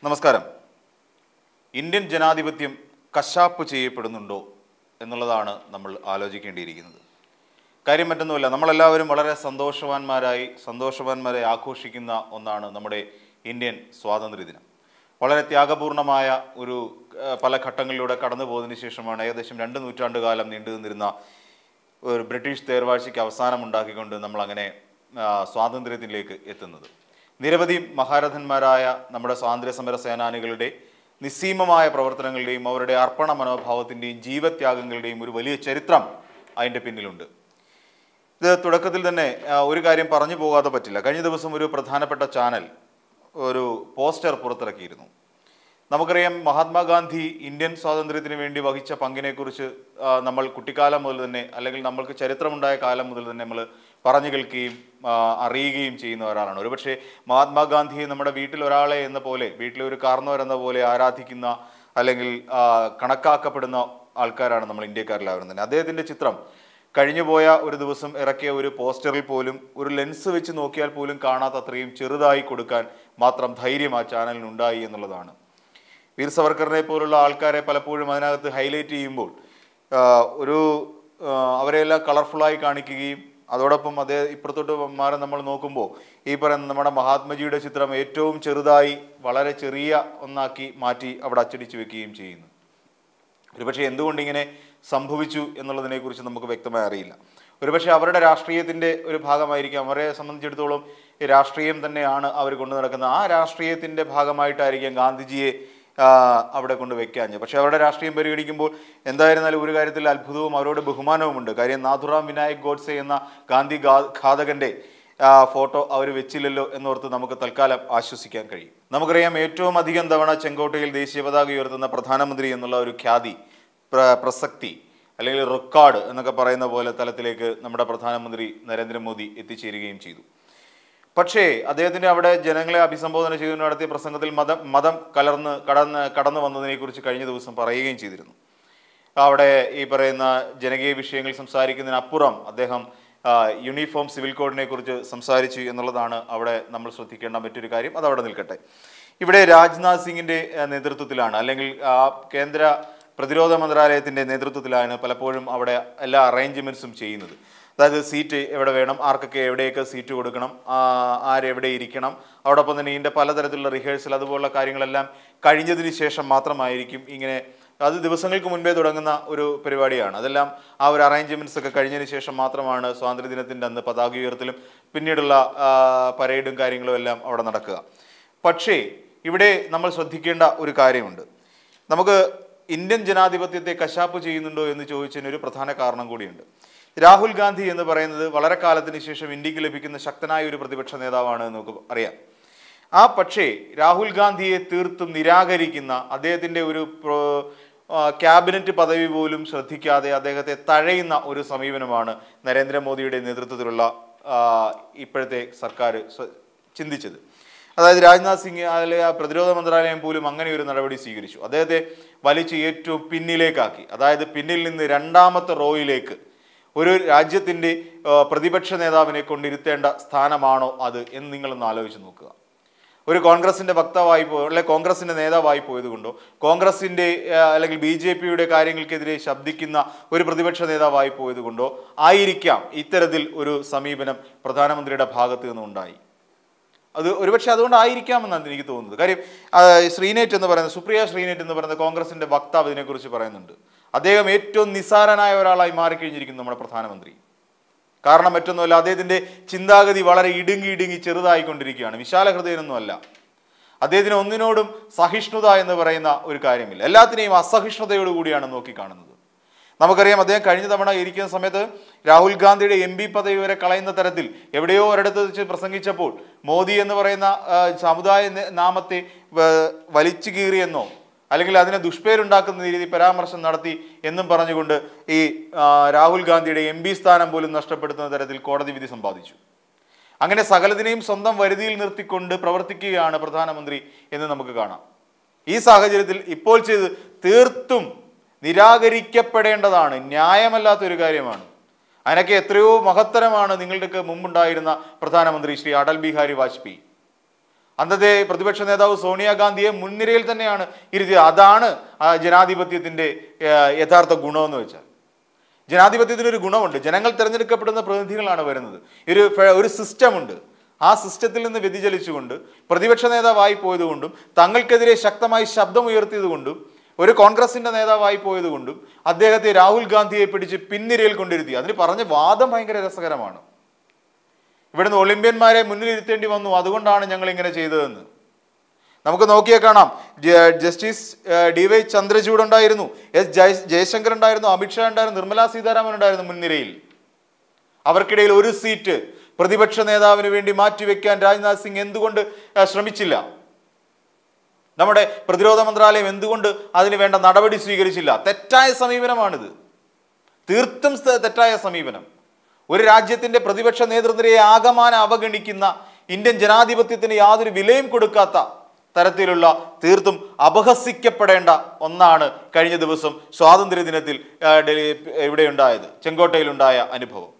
നമസ്കാരം. ഇന്ത്യൻ ജനാധിപത്യം കശാപ്പ് ചെയ്യപ്പെടുന്നുണ്ടോ എന്നുള്ളതാണ് നമ്മൾ ആലോചിക്കേണ്ടിയിരിക്കുന്നത്. കാര്യം മറ്റൊന്നുമല്ല, നമ്മളെല്ലാവരും വളരെ സന്തോഷവാന്മാരെ ആഘോഷിക്കുന്ന ഒന്നാണ് നമ്മുടെ ഇന്ത്യൻ സ്വാതന്ത്ര്യദിനം. വളരെ ത്യാഗപൂർണമായ ഒരു പല ഘട്ടങ്ങളിലൂടെ കടന്നു പോയതിനു ശേഷമാണ് ഏകദേശം 2 നൂറ്റാണ്ട് കാലം നീണ്ടു നിന്നിരുന്ന ഒരു ബ്രിട്ടീഷ് തേർവാഴ്ചയ്ക്ക് അവസാനമുണ്ടാക്കിക്കൊണ്ട് നമ്മളങ്ങനെ സ്വാതന്ത്ര്യത്തിലേക്ക് എത്തുന്നത്. നിരവധി മഹാരഥന്മാരായ നമ്മുടെ സ്വാതന്ത്ര്യ സമര സേനാനികളുടെ നിസ്സീമമായ പ്രവർത്തനങ്ങളുടെയും അവരുടെ അർപ്പണ മനോഭാവത്തിൻ്റെയും ജീവത്യാഗങ്ങളുടെയും ഒരു വലിയ ചരിത്രം അതിൻ്റെ പിന്നിലുണ്ട്. ഇത് തുടക്കത്തിൽ തന്നെ ഒരു കാര്യം പറഞ്ഞു പോകാതെ പറ്റില്ല. കഴിഞ്ഞ ദിവസം ഒരു പ്രധാനപ്പെട്ട ചാനൽ ഒരു പോസ്റ്റർ പുറത്തിറക്കിയിരുന്നു. നമുക്കറിയാം, മഹാത്മാഗാന്ധി ഇന്ത്യൻ സ്വാതന്ത്ര്യത്തിന് വേണ്ടി വഹിച്ച പങ്കിനെക്കുറിച്ച് നമ്മൾ കുട്ടിക്കാലം മുതൽ തന്നെ, അല്ലെങ്കിൽ നമ്മൾക്ക് ചരിത്രമുണ്ടായ കാലം മുതൽ തന്നെ നമ്മൾ പറഞ്ഞു കേൾക്കുകയും അറിയുകയും ചെയ്യുന്ന ഒരാളാണ്. ഒരുപക്ഷെ മഹാത്മാഗാന്ധിയെ നമ്മുടെ വീട്ടിൽ ഒരാളെ എന്ന പോലെ, വീട്ടിലെ ഒരു കാർന്നവർ എന്ന പോലെ ആരാധിക്കുന്ന അല്ലെങ്കിൽ കണക്കാക്കപ്പെടുന്ന ആൾക്കാരാണ് നമ്മൾ ഇന്ത്യക്കാരെല്ലാവരും തന്നെ. അദ്ദേഹത്തിൻ്റെ ചിത്രം കഴിഞ്ഞുപോയ ഒരു ദിവസം ഇറക്കിയ ഒരു പോസ്റ്ററിൽ പോലും ഒരു ലെൻസ് വെച്ച് നോക്കിയാൽ പോലും കാണാത്ത അത്രയും ചെറുതായി കൊടുക്കാൻ മാത്രം ധൈര്യം ആ ചാനലിനുണ്ടായി എന്നുള്ളതാണ്. വീർ സവർക്കറിനെ പോലുള്ള ആൾക്കാരെ പലപ്പോഴും അതിനകത്ത് ഹൈലൈറ്റ് ചെയ്യുമ്പോൾ അവരെല്ലാം കളർഫുള്ളായി കാണിക്കുകയും അതോടൊപ്പം ഇപ്പുറത്തോട്ട് മാറി നമ്മൾ നോക്കുമ്പോൾ ഈ പറയുന്ന നമ്മുടെ മഹാത്മജിയുടെ ചിത്രം ഏറ്റവും ചെറുതായി വളരെ ചെറിയ ഒന്നാക്കി മാറ്റി അവിടെ അച്ചടിച്ചു വെക്കുകയും ചെയ്യുന്നു. ഒരുപക്ഷെ എന്തുകൊണ്ടിങ്ങനെ സംഭവിച്ചു എന്നുള്ളതിനെക്കുറിച്ച് നമുക്ക് വ്യക്തമായി അറിയില്ല. ഒരുപക്ഷെ അവരുടെ രാഷ്ട്രീയത്തിൻ്റെ ഒരു ഭാഗമായിരിക്കാം. അവരെ സംബന്ധിച്ചിടത്തോളം ഈ രാഷ്ട്രീയം തന്നെയാണ് അവർ കൊണ്ടു നടക്കുന്നത്. ആ രാഷ്ട്രീയത്തിൻ്റെ ഭാഗമായിട്ടായിരിക്കാം ഗാന്ധിജിയെ അവിടെ കൊണ്ട് വെക്കാഞ്ഞ്. പക്ഷെ അവരുടെ രാഷ്ട്രീയം പരിഗണിക്കുമ്പോൾ എന്തായിരുന്നാലും ഒരു കാര്യത്തിൽ അത്ഭുതവും അവരോട് ബഹുമാനവുമുണ്ട്. കാര്യം നാഥുറാം വിനായക് ഗോഡ്സെ എന്ന ഗാന്ധി ഘാതകന്റെ ഫോട്ടോ അവർ വെച്ചില്ലല്ലോ എന്നോർത്ത് നമുക്ക് തൽക്കാലം ആശ്വസിക്കാൻ കഴിയും. നമുക്കറിയാം, ഏറ്റവും അധികം തവണ ചെങ്കോട്ടയിൽ ദേശീയ പതാക ഉയർത്തുന്ന പ്രധാനമന്ത്രി എന്നുള്ള ഒരു ഖ്യാതി, പ്രസക്തി അല്ലെങ്കിൽ റെക്കോർഡ് എന്നൊക്കെ പറയുന്ന പോലെ തലത്തിലേക്ക് നമ്മുടെ പ്രധാനമന്ത്രി നരേന്ദ്രമോദി എത്തിച്ചേരുകയും ചെയ്തു. പക്ഷേ അദ്ദേഹത്തിൻ്റെ അവിടെ ജനങ്ങളെ അഭിസംബോധന ചെയ്തു നടത്തിയ പ്രസംഗത്തിൽ മതം കടന്നു വന്നതിനെക്കുറിച്ച് കഴിഞ്ഞ ദിവസം പറയുകയും ചെയ്തിരുന്നു. അവിടെ ഈ പറയുന്ന ജനകീയ വിഷയങ്ങൾ സംസാരിക്കുന്നതിനപ്പുറം അദ്ദേഹം യൂണിഫോം സിവിൽ കോഡിനെ കുറിച്ച് സംസാരിച്ചു എന്നുള്ളതാണ് അവിടെ നമ്മൾ ശ്രദ്ധിക്കേണ്ട മറ്റൊരു കാര്യം. അതവിടെ നിൽക്കട്ടെ. ഇവിടെ രാജ്നാഥ് സിംഗിൻ്റെ നേതൃത്വത്തിലാണ്, അല്ലെങ്കിൽ കേന്ദ്ര പ്രതിരോധ മന്ത്രാലയത്തിൻ്റെ നേതൃത്വത്തിലാണ് പലപ്പോഴും അവിടെ എല്ലാ അറേഞ്ച്മെൻറ്റ്സും ചെയ്യുന്നത്. അതായത് സീറ്റ് എവിടെ വേണം, ആർക്കൊക്കെ എവിടെയൊക്കെ സീറ്റ് കൊടുക്കണം, ആരെവിടെ ഇരിക്കണം, അതോടൊപ്പം തന്നെ ഇതിൻ്റെ പലതരത്തിലുള്ള റിഹേഴ്സൽ അതുപോലുള്ള കാര്യങ്ങളെല്ലാം കഴിഞ്ഞതിന് ശേഷം മാത്രമായിരിക്കും ഇങ്ങനെ. അത് ദിവസങ്ങൾക്ക് മുൻപേ തുടങ്ങുന്ന ഒരു പരിപാടിയാണ്. അതെല്ലാം ആ ഒരു അറേഞ്ച്മെൻറ്റ്സ് ഒക്കെ കഴിഞ്ഞതിന് ശേഷം മാത്രമാണ് സ്വാതന്ത്ര്യദിനത്തിൻ്റെ അന്ന് പതാക ഉയർത്തലും പിന്നീടുള്ള പരേഡും കാര്യങ്ങളും എല്ലാം അവിടെ നടക്കുക. പക്ഷേ ഇവിടെ നമ്മൾ ശ്രദ്ധിക്കേണ്ട ഒരു കാര്യമുണ്ട്. നമുക്ക് ഇന്ത്യൻ ജനാധിപത്യത്തെ കശാപ്പ് ചെയ്യുന്നുണ്ടോ എന്ന് ചോദിച്ചതിന് ഒരു പ്രധാന കാരണം കൂടിയുണ്ട്. രാഹുൽ ഗാന്ധി എന്ന് പറയുന്നത് വളരെ കാലത്തിന് ശേഷം ഇന്ത്യക്ക് ലഭിക്കുന്ന ശക്തനായ ഒരു പ്രതിപക്ഷ നേതാവാണ് എന്ന് നമുക്ക് അറിയാം. പക്ഷേ രാഹുൽ ഗാന്ധിയെ തീർത്തും നിരാകരിക്കുന്ന, അദ്ദേഹത്തിൻ്റെ ഒരു ക്യാബിനറ്റ് പദവി പോലും ശ്രദ്ധിക്കാതെ അദ്ദേഹത്തെ തഴയുന്ന ഒരു സമീപനമാണ് നരേന്ദ്രമോദിയുടെ നേതൃത്വത്തിലുള്ള ഇപ്പോഴത്തെ സർക്കാർ ചിന്തിച്ചത്. അതായത് രാജ്നാഥ് സിംഗ് പ്രതിരോധ മന്ത്രാലയം പോലും അങ്ങനെ ഒരു നടപടി സ്വീകരിച്ചു. അദ്ദേഹത്തെ വലിച്ച് ഏറ്റവും പിന്നിലേക്കാക്കി. അതായത് പിന്നിൽ നിന്ന് 2ാമത്തെ റോയിലേക്ക് ഒരു രാജ്യത്തിൻ്റെ പ്രതിപക്ഷ നേതാവിനെ കൊണ്ടിരുത്തേണ്ട സ്ഥാനമാണോ അത് എന്ന് നിങ്ങളൊന്ന് ആലോചിച്ച് നോക്കുക. ഒരു കോൺഗ്രസിൻ്റെ വക്താവായി അല്ലെങ്കിൽ കോൺഗ്രസിൻ്റെ നേതാവായി പോയതുകൊണ്ടോ, കോൺഗ്രസിൻ്റെ അല്ലെങ്കിൽ BJPയുടെ കാര്യങ്ങൾക്കെതിരെ ശബ്ദിക്കുന്ന ഒരു പ്രതിപക്ഷ നേതാവായി പോയതുകൊണ്ടോ ആയിരിക്കാം ഇത്തരത്തിൽ ഒരു സമീപനം പ്രധാനമന്ത്രിയുടെ ഭാഗത്ത് നിന്നുണ്ടായി. അത് ഒരുപക്ഷെ അതുകൊണ്ടായിരിക്കാമെന്നാണ് എനിക്ക് തോന്നുന്നത്. കാര്യം സുപ്രിയ ശ്രീനേറ്റ് എന്ന് പറയുന്ന കോൺഗ്രസിൻ്റെ വക്താവ് ഇതിനെക്കുറിച്ച് പറയുന്നുണ്ട്. അദ്ദേഹം ഏറ്റവും നിസ്സാരനായ ഒരാളായി മാറിക്കഴിഞ്ഞിരിക്കുന്നു നമ്മുടെ പ്രധാനമന്ത്രി. കാരണം മറ്റൊന്നുമല്ല, അദ്ദേഹത്തിൻ്റെ ചിന്താഗതി വളരെ ഇടുങ്ങി ചെറുതായിക്കൊണ്ടിരിക്കുകയാണ്. വിശാല ഹൃദയനൊന്നുമല്ല. അദ്ദേഹത്തിന് ഒന്നിനോടും സഹിഷ്ണുത എന്ന് പറയുന്ന ഒരു കാര്യമില്ല. എല്ലാത്തിനെയും അസഹിഷ്ണുതയോടുകൂടിയാണ് നോക്കിക്കാണുന്നത്. നമുക്കറിയാം, അദ്ദേഹം കഴിഞ്ഞ തവണ ഇരിക്കുന്ന സമയത്ത് രാഹുൽ ഗാന്ധിയുടെ MP പദവി വരെ കളയുന്ന തരത്തിൽ എവിടെയോ ഒരിടത്ത് വെച്ച് പ്രസംഗിച്ചപ്പോൾ മോദി എന്ന് പറയുന്ന സമുദായ നാമത്തെ വലിച്ചു കീറിയെന്നോ അല്ലെങ്കിൽ അതിനെ ദുഷ്പേരുണ്ടാക്കുന്ന രീതി പരാമർശം നടത്തി എന്നും പറഞ്ഞുകൊണ്ട് ഈ രാഹുൽ ഗാന്ധിയുടെ MP സ്ഥാനം പോലും നഷ്ടപ്പെടുത്തുന്ന തരത്തിൽ കോടതി വിധി സമ്പാദിച്ചു. അങ്ങനെ സകലതിനെയും സ്വന്തം വരുതിയിൽ നിർത്തിക്കൊണ്ട് പ്രവർത്തിക്കുകയാണ് പ്രധാനമന്ത്രി എന്ന് നമുക്ക് കാണാം. ഈ സാഹചര്യത്തിൽ ഇപ്പോൾ ചെയ്ത് തീർത്തും നിരാകരിക്കപ്പെടേണ്ടതാണ്, ന്യായമല്ലാത്തൊരു കാര്യമാണ്. അതിനൊക്കെ എത്രയോ മഹത്തരമാണ് നിങ്ങളുടെയൊക്കെ മുമ്പുണ്ടായിരുന്ന പ്രധാനമന്ത്രി ശ്രീ അടൽ ബിഹാരി വാജ്പേയി. അന്നത്തെ പ്രതിപക്ഷ നേതാവ് സോണിയാഗാന്ധിയെ മുൻനിരയിൽ തന്നെയാണ് ഇരുത്തിയത്. അതാണ് ജനാധിപത്യത്തിൻ്റെ യഥാർത്ഥ ഗുണമെന്ന് വെച്ചാൽ. ജനാധിപത്യത്തിനൊരു ഗുണമുണ്ട്. ജനങ്ങൾ തിരഞ്ഞെടുക്കപ്പെടുന്ന പ്രതിനിധികളാണ് വരുന്നത്. ഒരു സിസ്റ്റമുണ്ട്. ആ സിസ്റ്റത്തിൽ നിന്ന് വ്യതിചലിച്ചുകൊണ്ട് പ്രതിപക്ഷ നേതാവായി പോയതുകൊണ്ടും തങ്ങൾക്കെതിരെ ശക്തമായി ശബ്ദമുയർത്തിയതുകൊണ്ടും ഒരു കോൺഗ്രസിന്റെ നേതാവായി പോയതുകൊണ്ടും അദ്ദേഹത്തെ രാഹുൽ ഗാന്ധിയെ പിടിച്ച് പിൻനിരയിൽ കൊണ്ടിരുത്തി. അതിന് പറഞ്ഞ വാദം ഭയങ്കര രസകരമാണ്. ഇവിടുന്ന് ഒളിമ്പ്യന്മാരെ മുന്നിലിരുത്തേണ്ടി വന്നു, അതുകൊണ്ടാണ് ഞങ്ങൾ ഇങ്ങനെ ചെയ്തതെന്ന്. നമുക്ക് നോക്കിയാൽ കാണാം. ജസ്റ്റിസ് DY ചന്ദ്രചൂഡ് ഉണ്ടായിരുന്നു, ജയശങ്കർ ഉണ്ടായിരുന്നു, അമിത്ഷാ ഉണ്ടായിരുന്നു, നിർമ്മലാ സീതാരാമൻ ഉണ്ടായിരുന്നു മുൻനിരയിൽ. അവർക്കിടയിൽ ഒരു സീറ്റ് പ്രതിപക്ഷ നേതാവിന് വേണ്ടി മാറ്റിവെക്കാൻ രാജ്നാഥ് സിംഗ് എന്തുകൊണ്ട് ശ്രമിച്ചില്ല? നമ്മുടെ പ്രതിരോധ മന്ത്രാലയം എന്തുകൊണ്ട് അതിന് വേണ്ട നടപടി സ്വീകരിച്ചില്ല? തെറ്റായ സമീപനമാണിത്, തീർത്തും തെറ്റായ സമീപനം. ഒരു രാജ്യത്തിന്റെ പ്രതിപക്ഷ നേതൃനിരയെ ആകമാനം അവഗണിക്കുന്ന, ഇന്ത്യൻ ജനാധിപത്യത്തിന് യാതൊരു വിലയും കൊടുക്കാത്ത തരത്തിലുള്ള തീർത്തും അപഹസിക്കപ്പെടേണ്ട ഒന്നാണ് കഴിഞ്ഞ ദിവസം സ്വാതന്ത്ര്യ ദിനത്തിൽ ഇവിടെ ഉണ്ടായത്, ചെങ്കോട്ടയിലുണ്ടായ അനുഭവം.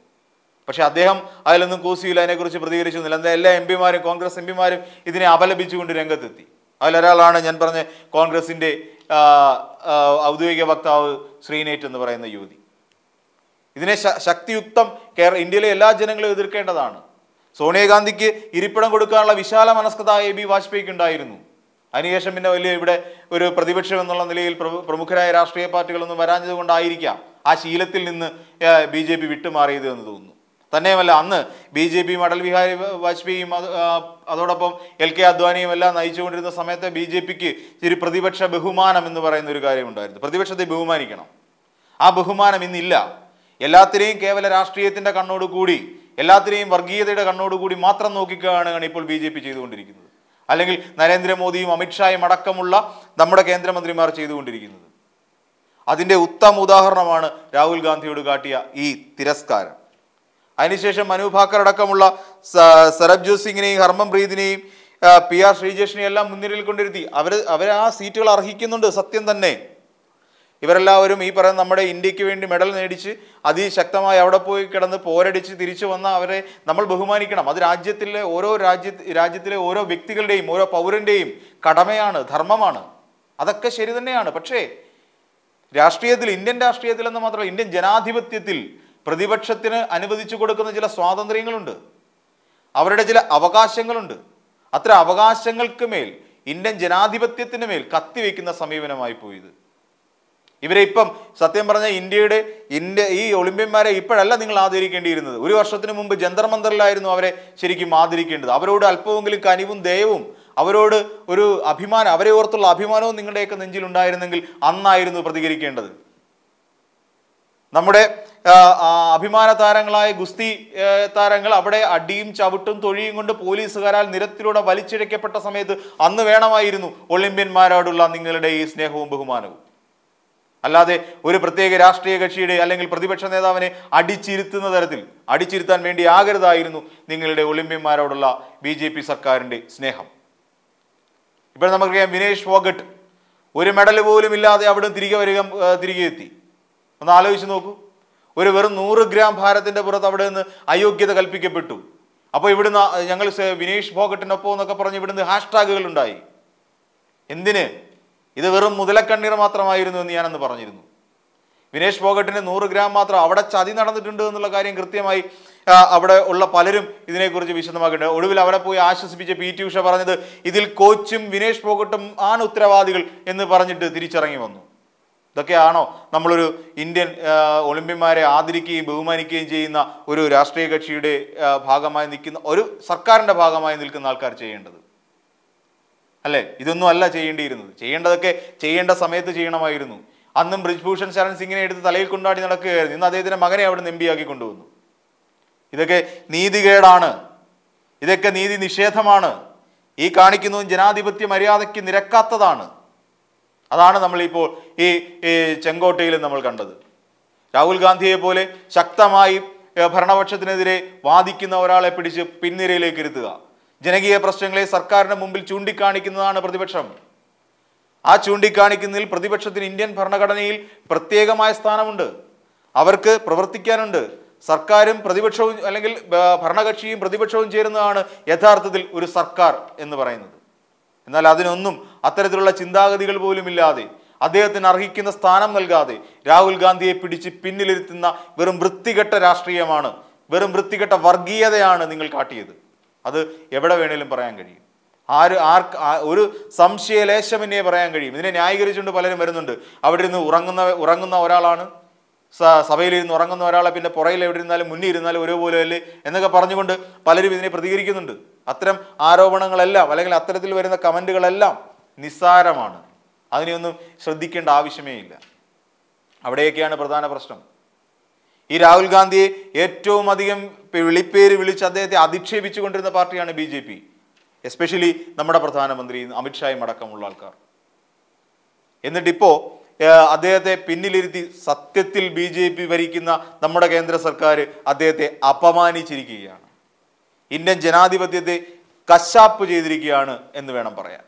പക്ഷെ അദ്ദേഹം അതിലൊന്നും കൂസിയില്ല, അതിനെക്കുറിച്ച് പ്രതികരിച്ചിരുന്നില്ല. എന്താ എല്ലാ എംപിമാരും, കോൺഗ്രസ് എംപിമാരും ഇതിനെ അപലപിച്ചുകൊണ്ട് രംഗത്തെത്തി. അതിലൊരാളാണ് ഞാൻ പറഞ്ഞ കോൺഗ്രസിന്റെ ഔദ്യോഗിക വക്താവ് ശ്രീനേറ്റ് എന്ന് പറയുന്ന യുവതി. ഇതിനെ ശക്തിയുക്തം ഇന്ത്യയിലെ എല്ലാ ജനങ്ങളും എതിർക്കേണ്ടതാണ്. സോണിയാഗാന്ധിക്ക് ഇരിപ്പിടം കൊടുക്കാനുള്ള വിശാല മനസ്കത AB വാജ്പേയിക്ക് ഉണ്ടായിരുന്നു. അതിനുശേഷം പിന്നെ വലിയ ഇവിടെ ഒരു പ്രതിപക്ഷം എന്നുള്ള നിലയിൽ പ്രമുഖരായ രാഷ്ട്രീയ പാർട്ടികളൊന്നും വരാഞ്ഞത് കൊണ്ടായിരിക്കാം ആ ശീലത്തിൽ നിന്ന് BJP വിട്ടുമാറിയത് എന്ന് തോന്നുന്നു. തന്നെയുമല്ല, അന്ന് BJPയും അടൽ ബിഹാരി വാജ്പേയിയും അതോടൊപ്പം LK അദ്വാനിയും എല്ലാം നയിച്ചുകൊണ്ടിരുന്ന സമയത്ത് BJPക്ക് ഒരു പ്രതിപക്ഷ ബഹുമാനം എന്ന് പറയുന്ന ഒരു കാര്യം ഉണ്ടായിരുന്നു. പ്രതിപക്ഷത്തെ ബഹുമാനിക്കണം. ആ ബഹുമാനം ഇന്നില്ല. എല്ലാത്തിനെയും കേവല രാഷ്ട്രീയത്തിന്റെ കണ്ണോടുകൂടി, എല്ലാത്തിനെയും വർഗീയതയുടെ കണ്ണോടുകൂടി മാത്രം നോക്കിക്കാണുകയാണ് ഇപ്പോൾ BJP ചെയ്തുകൊണ്ടിരിക്കുന്നത്. അല്ലെങ്കിൽ നരേന്ദ്രമോദിയും അമിത്ഷായും അടക്കമുള്ള നമ്മുടെ കേന്ദ്രമന്ത്രിമാർ ചെയ്തുകൊണ്ടിരിക്കുന്നത്. അതിൻ്റെ ഉത്തമ ഉദാഹരണമാണ് രാഹുൽ ഗാന്ധിയോട് കാട്ടിയ ഈ തിരസ്കാരം. അതിനുശേഷം മനു ഭാക്കർ അടക്കമുള്ള സരബ്ജോത് സിംഗിനെയും ഹർമൻപ്രീതിനെയും PR ശ്രീജേഷിനെയും എല്ലാം മുൻനിരയിൽ കൊണ്ടിരുത്തി. അവർ ആ സീറ്റുകൾ അർഹിക്കുന്നുണ്ട്, സത്യം തന്നെ. ഇവരെല്ലാവരും ഈ പറയുന്ന നമ്മുടെ ഇന്ത്യക്ക് വേണ്ടി മെഡൽ നേടിച്ച് അതിശക്തമായി അവിടെ പോയി കിടന്ന് പോരടിച്ച് തിരിച്ചു വന്ന അവരെ നമ്മൾ ബഹുമാനിക്കണം. അത് രാജ്യത്തിലെ ഓരോ വ്യക്തികളുടെയും ഓരോ പൗരന്റെയും കടമയാണ്, ധർമ്മമാണ്. അതൊക്കെ ശരി തന്നെയാണ്. പക്ഷേ രാഷ്ട്രീയത്തിൽ, ഇന്ത്യൻ രാഷ്ട്രീയത്തിൽ എന്ന് മാത്രമല്ല, ഇന്ത്യൻ ജനാധിപത്യത്തിൽ പ്രതിപക്ഷത്തിന് അനുവദിച്ചു കൊടുക്കുന്ന ചില സ്വാതന്ത്ര്യങ്ങളുണ്ട്, അവരുടെ ചില അവകാശങ്ങളുണ്ട്. അത്തരം അവകാശങ്ങൾക്ക് മേൽ, ഇന്ത്യൻ ജനാധിപത്യത്തിന് മേൽ കത്തിവെക്കുന്ന സമീപനമായി പോയത്. ഇവരെ ഇപ്പം സത്യം പറഞ്ഞ ഈ ഒളിമ്പ്യന്മാരെ ഇപ്പോഴല്ല നിങ്ങൾ ആദരിക്കേണ്ടിയിരുന്നത്. ഒരു വർഷത്തിന് മുമ്പ് ജന്തർ മന്ദറിലായിരുന്നു അവരെ ശരിക്കും ആദരിക്കേണ്ടത്. അവരോട് അല്പമെങ്കിലും കനിവും ദയവും, അവരോട് ഒരു അഭിമാനം, അവരെ ഓർത്തുള്ള അഭിമാനവും നിങ്ങളുടെയൊക്കെ നെഞ്ചിലുണ്ടായിരുന്നെങ്കിൽ അന്നായിരുന്നു പ്രതികരിക്കേണ്ടത്. നമ്മുടെ അഭിമാന താരങ്ങളായ ഗുസ്തി താരങ്ങൾ അവിടെ അടിയും ചവിട്ടും തൊഴിയും കൊണ്ട് പോലീസുകാരാൽ നിരത്തിലൂടെ വലിച്ചിഴക്കപ്പെട്ട സമയത്ത് അന്ന് വേണമായിരുന്നു ഒളിമ്പ്യന്മാരോടുള്ള നിങ്ങളുടെ ഈ സ്നേഹവും ബഹുമാനവും. അല്ലാതെ ഒരു പ്രത്യേക രാഷ്ട്രീയ കക്ഷിയുടെ അല്ലെങ്കിൽ പ്രതിപക്ഷ നേതാവിനെ അടിച്ചിരുത്താൻ വേണ്ടി ആകരുതായിരുന്നു നിങ്ങളുടെ ഒളിമ്പ്യന്മാരോടുള്ള BJP സർക്കാരിൻ്റെ സ്നേഹം. ഇപ്പോൾ നമുക്കറിയാം, വിനേഷ് ഫോഗട്ട് ഒരു മെഡൽ പോലും ഇല്ലാതെ അവിടെ തിരികെ എത്തി. ഒന്ന് ആലോചിച്ച് നോക്കൂ. ഒരു വെറും 100 ഗ്രാം ഭാരത്തിന്റെ പുറത്ത് അവിടെ നിന്ന് അയോഗ്യത കൽപ്പിക്കപ്പെട്ടു. അപ്പോൾ ഇവിടുന്ന് ഞങ്ങൾ വിനേഷ് ഫോഗട്ടിനൊപ്പം എന്നൊക്കെ പറഞ്ഞ് ഇവിടുന്ന് ഹാഷ്ടാഗുകൾ ഉണ്ടായി. എന്തിന്? ഇത് വെറും മുതലക്കണ്ണീർ മാത്രമായിരുന്നു എന്ന് ഞാനന്ന് പറഞ്ഞിരുന്നു. വിനേഷ് ഫോഗട്ടിന് 100 ഗ്രാം മാത്രം അവിടെ ചതി നടന്നിട്ടുണ്ട് എന്നുള്ള കാര്യം കൃത്യമായി അവിടെ ഉള്ള പലരും ഇതിനെക്കുറിച്ച് വിശദമാക്കിയിട്ടുണ്ട്. ഒടുവിൽ അവിടെ പോയി ആശ്വസിപ്പിച്ച PT ഉഷ പറഞ്ഞത് ഇതിൽ കോച്ചും വിനേഷ് ഫോഗട്ടും ആണ് ഉത്തരവാദികൾ എന്ന് പറഞ്ഞിട്ട് തിരിച്ചിറങ്ങി വന്നു. ഇതൊക്കെയാണോ നമ്മളൊരു ഇന്ത്യൻ ഒളിമ്പ്യന്മാരെ ആദരിക്കുകയും ബഹുമാനിക്കുകയും ചെയ്യുന്ന ഒരു രാഷ്ട്രീയ കക്ഷിയുടെ ഭാഗമായി നിൽക്കുന്ന, ഒരു സർക്കാരിൻ്റെ ഭാഗമായി നിൽക്കുന്ന ആൾക്കാർ ചെയ്യേണ്ടത്? അല്ലേ? ഇതൊന്നും അല്ല ചെയ്യേണ്ടിയിരുന്നത്. ചെയ്യേണ്ടതൊക്കെ ചെയ്യേണ്ട സമയത്ത് ചെയ്യണമായിരുന്നു. അന്നും ബ്രിജ്ഭൂഷൺ ശരൺ സിംഗിനെ എടുത്ത് തലയിൽ കൊണ്ടാടി നടക്കുകയായിരുന്നു. ഇന്ന് അദ്ദേഹത്തിൻ്റെ മകനെ അവിടെ നിന്ന് MP ആക്കി കൊണ്ടുവന്നു. ഇതൊക്കെ നീതികേടാണ്, ഇതൊക്കെ നീതി നിഷേധമാണ്. ഈ കാണിക്കുന്നതും ജനാധിപത്യ മര്യാദയ്ക്ക് നിരക്കാത്തതാണ്. അതാണ് നമ്മളിപ്പോൾ ഈ ചെങ്കോട്ടയിൽ നമ്മൾ കണ്ടത്. രാഹുൽ ഗാന്ധിയെ പോലെ ശക്തമായി ഭരണപക്ഷത്തിനെതിരെ വാദിക്കുന്ന ഒരാളെ പിടിച്ച് പിൻനിരയിലേക്ക് ഇരുത്തുക, ജനകീയ പ്രശ്നങ്ങളെ സർക്കാരിന് മുമ്പിൽ ചൂണ്ടിക്കാണിക്കുന്നതാണ് പ്രതിപക്ഷം. ആ ചൂണ്ടിക്കാണിക്കുന്നതിൽ പ്രതിപക്ഷത്തിന് ഇന്ത്യൻ ഭരണഘടനയിൽ പ്രത്യേകമായ സ്ഥാനമുണ്ട്. അവർക്ക് പ്രവർത്തിക്കാനുണ്ട്, സർക്കാരും പ്രതിപക്ഷവും അല്ലെങ്കിൽ ഭരണകക്ഷിയും പ്രതിപക്ഷവും ചേരുന്നതാണ് യഥാർത്ഥത്തിൽ ഒരു സർക്കാർ എന്ന് പറയുന്നത്. എന്നാൽ അതിനൊന്നും അത്തരത്തിലുള്ള ചിന്താഗതികൾ പോലും ഇല്ലാതെ, അദ്ദേഹത്തിന് അർഹിക്കുന്ന സ്ഥാനം നൽകാതെ രാഹുൽ ഗാന്ധിയെ പിടിച്ച് പിന്നിലിരുത്തുന്ന വെറും വൃത്തികെട്ട രാഷ്ട്രീയമാണ്, വെറും വൃത്തികെട്ട വർഗീയതയാണ് നിങ്ങൾ കാട്ടിയത്. അത് എവിടെ വേണേലും പറയാൻ കഴിയും. ഒരു സംശയലേശമെന്നേ പറയാൻ കഴിയും. ഇതിനെ ന്യായീകരിച്ചുകൊണ്ട് പലരും വരുന്നുണ്ട്. അവിടെ ഇരുന്ന് ഉറങ്ങുന്ന ഒരാളാണ്, സഭയിലിരുന്ന് ഉറങ്ങുന്ന ഒരാളെ പിന്നെ പുറയിൽ എവിടെ ഇരുന്നാലും മുന്നിൽ ഇരുന്നാലും ഒരേപോലെ അല്ലേ എന്നൊക്കെ പറഞ്ഞുകൊണ്ട് പലരും ഇതിനെ പ്രതികരിക്കുന്നുണ്ട്. അത്തരം ആരോപണങ്ങളെല്ലാം അല്ലെങ്കിൽ അത്തരത്തിൽ വരുന്ന കമന്റുകളെല്ലാം നിസ്സാരമാണ്. അതിനെയൊന്നും ശ്രദ്ധിക്കേണ്ട ആവശ്യമേ ഇല്ല. അവിടെയൊക്കെയാണ് പ്രധാന പ്രശ്നം. ഈ രാഹുൽ ഗാന്ധിയെ ഏറ്റവും അധികം വിളിപ്പേര് വിളിച്ച് അദ്ദേഹത്തെ അധിക്ഷേപിച്ചു കൊണ്ടിരുന്ന പാർട്ടിയാണ് BJP, എസ്പെഷ്യലി നമ്മുടെ പ്രധാനമന്ത്രി അമിത്ഷായും അടക്കമുള്ള ആൾക്കാർ. എന്നിട്ടിപ്പോ അദ്ദേഹത്തെ പിന്നിലിരുത്തി സത്യത്തിൽ BJP ഭരിക്കുന്ന നമ്മുടെ കേന്ദ്ര സർക്കാർ അദ്ദേഹത്തെ അപമാനിച്ചിരിക്കുകയാണ്. ഇന്ത്യൻ ജനാധിപത്യത്തെ കശാപ്പ് ചെയ്തിരിക്കുകയാണ് എന്ന് വേണം പറയാൻ.